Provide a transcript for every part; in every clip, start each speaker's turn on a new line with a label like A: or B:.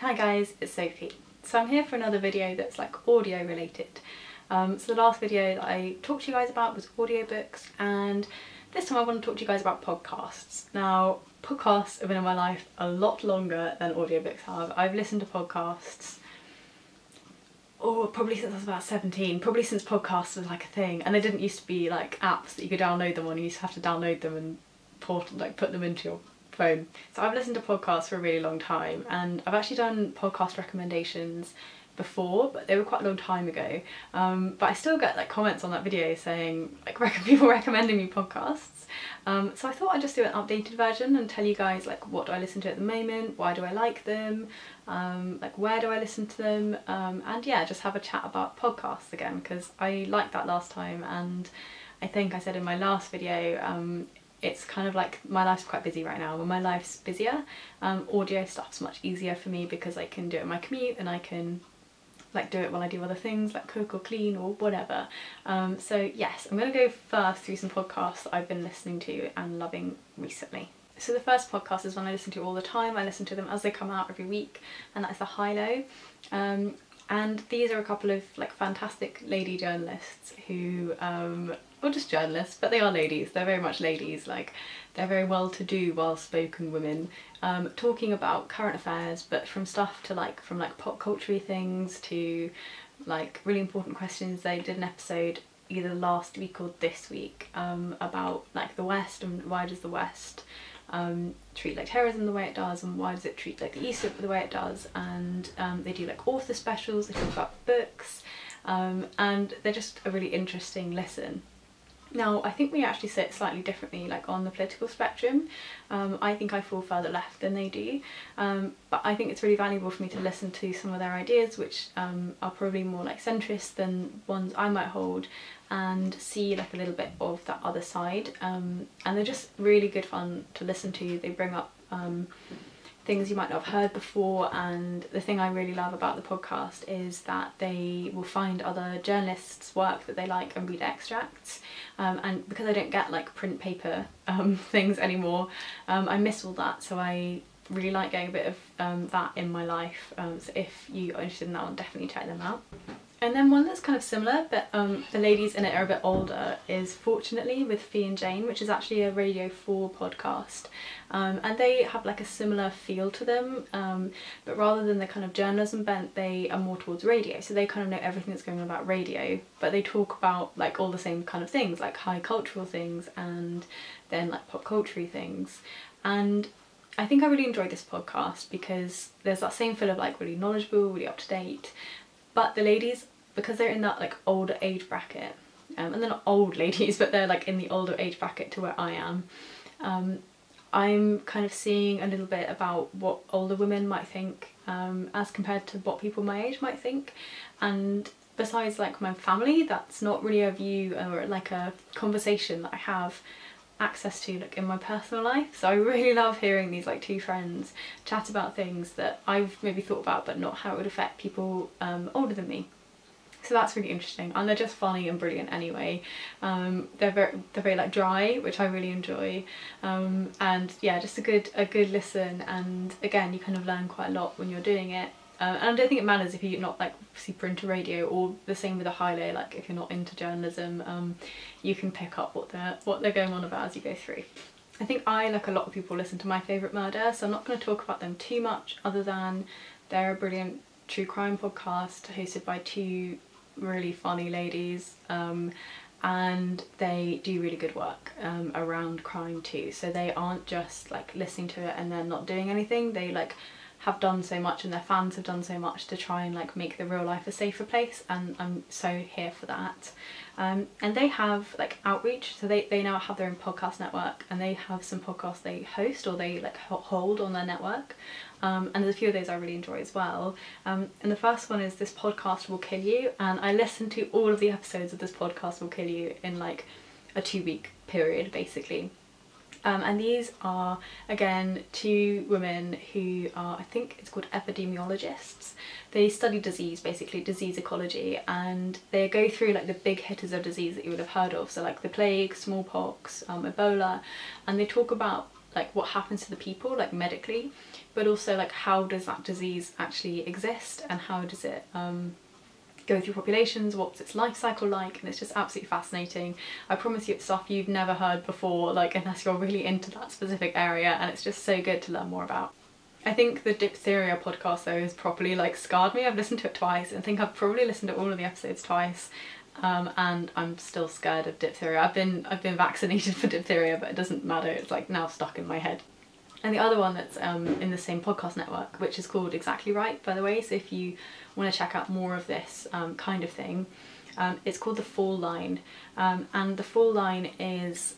A: Hi guys, it's Sophie. So I'm here for another video that's like audio related. So the last video that I talked to you guys about was audiobooks, and this time I want to talk to you guys about podcasts. Now, podcasts have been in my life a lot longer than audiobooks have. I've listened to podcasts probably since I was about 17, probably since podcasts was like a thing, and they didn't used to be like apps that you could download them on. You used to have to download them and put them into your phone. So I've listened to podcasts for a really long time, and I've actually done podcast recommendations before, but they were quite a long time ago. But I still get like comments on that video saying like people recommending me podcasts. So I thought I'd just do an updated version and tell you guys like what do I listen to at the moment, why do I like them, like where do I listen to them, and yeah, just have a chat about podcasts again, because I liked that last time, and I think I said in my last video it's kind of like my life's quite busy right now. When my life's busier, audio stuff's much easier for me because I can do it in my commute and I can like do it while I do other things like cook or clean or whatever. So yes, I'm going to go first through some podcasts that I've been listening to and loving recently. So the first podcast is one I listen to all the time. I listen to them as they come out every week, and that's the High Low. And these are a couple of like fantastic lady journalists who, or just journalists, but they are ladies, they're very much ladies, like they're very well-to-do, well-spoken women, talking about current affairs, but from stuff to like, from like pop culture things to like really important questions. They did an episode either last week or this week about like the West, and why does the West treat like terrorism the way it does, and why does it treat like the East the way it does, and they do like author specials, they talk about books, and they're just a really interesting listen. Now, I think we actually sit slightly differently like on the political spectrum. I think I fall further left than they do, but I think it's really valuable for me to listen to some of their ideas, which are probably more like centrist than ones I might hold, and see like a little bit of that other side, and they're just really good fun to listen to. They bring up things you might not have heard before, and the thing I really love about the podcast is that they will find other journalists' work that they like and read extracts, and because I don't get like print paper things anymore, I miss all that, so I really like getting a bit of that in my life. So if you are interested in that one, definitely check them out. And then one that's kind of similar, but the ladies in it are a bit older, is Fortunately with Fee and Jane, which is actually a Radio 4 podcast. And they have like a similar feel to them, but rather than the kind of journalism bent, they are more towards radio. So they kind of know everything that's going on about radio, but they talk about like all the same kind of things, like high cultural things and then like pop culture things. And I think I really enjoyed this podcast because there's that same feel of like really knowledgeable, really up to date. But the ladies, because they're in that like older age bracket, and they're not old ladies, but they're like in the older age bracket to where I am, I'm kind of seeing a little bit about what older women might think as compared to what people my age might think. And besides like my family, that's not really a view or like a conversation that I have access to like in my personal life. So I really love hearing these like two friends chat about things that I've maybe thought about but not how it would affect people older than me. So that's really interesting, and they're just funny and brilliant anyway. They're very like dry, which I really enjoy, and yeah, just a good listen, and again you kind of learn quite a lot when you're doing it. And I don't think it matters if you're not like super into radio, or the same with the High Low, like if you're not into journalism, you can pick up what they're going on about as you go through. I think I, like a lot of people, listen to My Favourite Murder, so I'm not going to talk about them too much, other than they're a brilliant true crime podcast hosted by two really funny ladies, and they do really good work around crime too. So they aren't just like listening to it and then not doing anything. They like have done so much, and their fans have done so much to try and like make the real life a safer place, and I'm so here for that. And they have like outreach, so they now have their own podcast network, and they have some podcasts they host or they like hold on their network, and there's a few of those I really enjoy as well. And the first one is This Podcast Will Kill You, and I listened to all of the episodes of This Podcast Will Kill You in like a 2-week period basically. And these are again two women who are, I think it's called epidemiologists. They study disease, basically disease ecology, and they go through like the big hitters of disease that you would have heard of, so like the plague, smallpox, Ebola, and they talk about like what happens to the people like medically, but also like how does that disease actually exist and how does it go through populations, what's its life cycle like, and it's just absolutely fascinating. I promise you it's stuff you've never heard before, like unless you're really into that specific area, and it's just so good to learn more about. I think the diphtheria podcast though has properly like scarred me. I've listened to it twice and I think I've probably listened to all of the episodes twice, and I'm still scared of diphtheria. I've been vaccinated for diphtheria, but it doesn't matter, it's like now stuck in my head. And the other one that's in the same podcast network, which is called Exactly Right, by the way, so if you want to check out more of this kind of thing, it's called The Fall Line, and The Fall Line is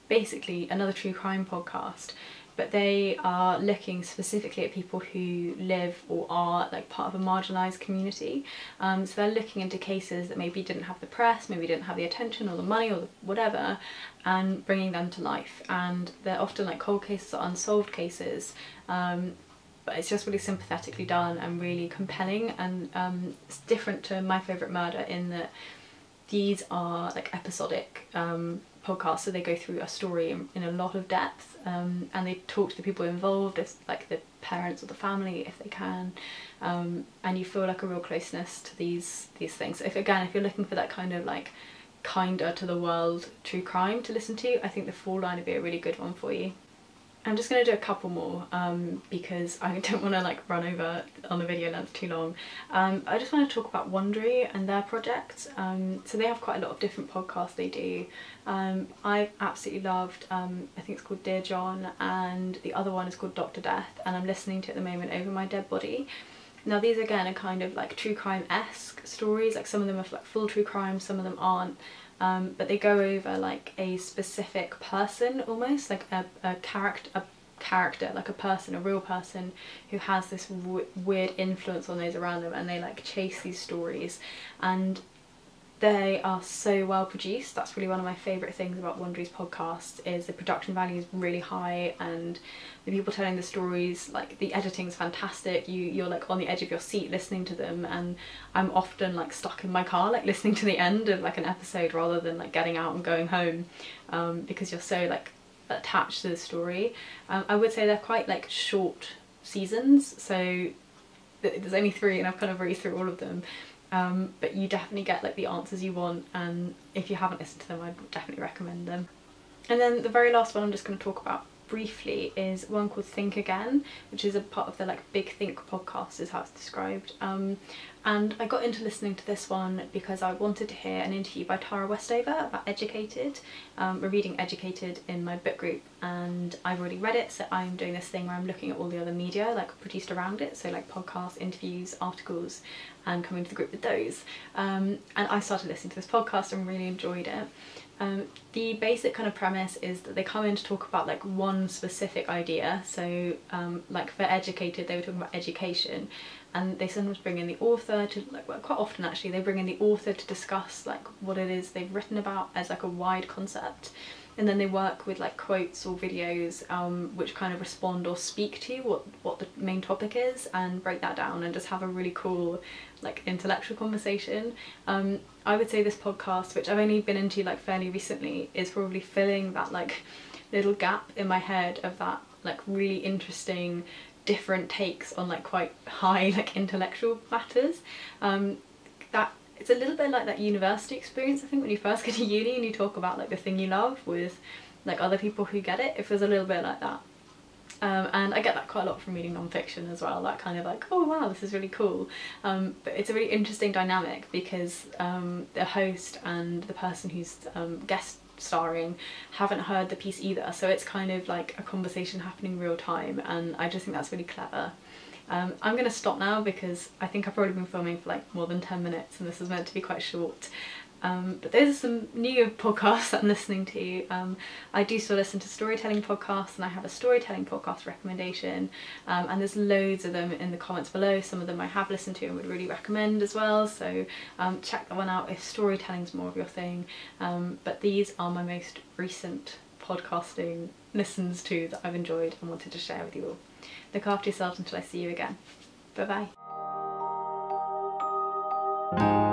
A: basically another true crime podcast, but they are looking specifically at people who live or are like part of a marginalised community. So they're looking into cases that maybe didn't have the press, maybe didn't have the attention or the money or the whatever, and bringing them to life. And they're often like cold cases or unsolved cases, but it's just really sympathetically done and really compelling, and it's different to My Favourite Murder in that these are like episodic podcasts, so they go through a story in a lot of depth, and they talk to the people involved, if, like the parents or the family if they can, and you feel like a real closeness to these things. So if you're looking for that kind of like kinder to the world true crime to listen to, I think The Fall Line would be a really good one for you. I'm just going to do a couple more because I don't want to like run over on the video length too long. I just want to talk about Wondery and their projects. So they have quite a lot of different podcasts they do. I've absolutely loved, I think it's called Dear John, and the other one is called Dr. Death, and I'm listening to it at the moment, Over My Dead Body. Now these again are kind of like true crime-esque stories, like some of them are like full true crime, some of them aren't. But they go over like a specific person, almost like a character, like a person, a real person who has this weird influence on those around them, and they like chase these stories, and they are so well produced. That's really one of my favourite things about Wondery's podcast, is the production value is really high, and the people telling the stories, like the editing is fantastic. You're like on the edge of your seat listening to them, and I'm often like stuck in my car like listening to the end of like an episode rather than like getting out and going home, because you're so like attached to the story. I would say they're quite like short seasons, so there's only 3 and I've kind of read through all of them. But you definitely get like the answers you want, and if you haven't listened to them, I'd definitely recommend them. And then the very last one I'm just going to talk about briefly is one called Think Again, which is a part of the like Big Think podcast is how it's described. And I got into listening to this one because I wanted to hear an interview by Tara Westover about Educated. We're reading Educated in my book group, and I've already read it, so I'm doing this thing where I'm looking at all the other media like produced around it, so like podcasts, interviews, articles, and coming to the group with those. And I started listening to this podcast and really enjoyed it. The basic kind of premise is that they come in to talk about like one specific idea, so like for Educated they were talking about education, and they sometimes bring in the author to like, well, quite often actually they bring in the author to discuss like what it is they've written about as like a wide concept, and then they work with like quotes or videos which kind of respond or speak to what the main topic is, and break that down and just have a really cool like intellectual conversation. I would say this podcast, which I've only been into like fairly recently, is probably filling that like little gap in my head of that like really interesting different takes on like quite high like intellectual matters. That it's a little bit like that university experience, I think, when you first get to uni and you talk about like the thing you love with like other people who get it. It feels a little bit like that. And I get that quite a lot from reading non-fiction as well, that kind of like, oh wow, this is really cool. But it's a really interesting dynamic because the host and the person who's guest starring haven't heard the piece either, so it's kind of like a conversation happening real time, and I just think that's really clever. I'm gonna stop now because I think I've probably been filming for like more than 10 minutes and this is meant to be quite short. But those are some new podcasts that I'm listening to. I do still listen to storytelling podcasts, and I have a storytelling podcast recommendation, and there's loads of them in the comments below. Some of them I have listened to and would really recommend as well, so check that one out if storytelling's more of your thing. But these are my most recent podcasting listens to that I've enjoyed and wanted to share with you all. Look after yourselves until I see you again. Bye bye.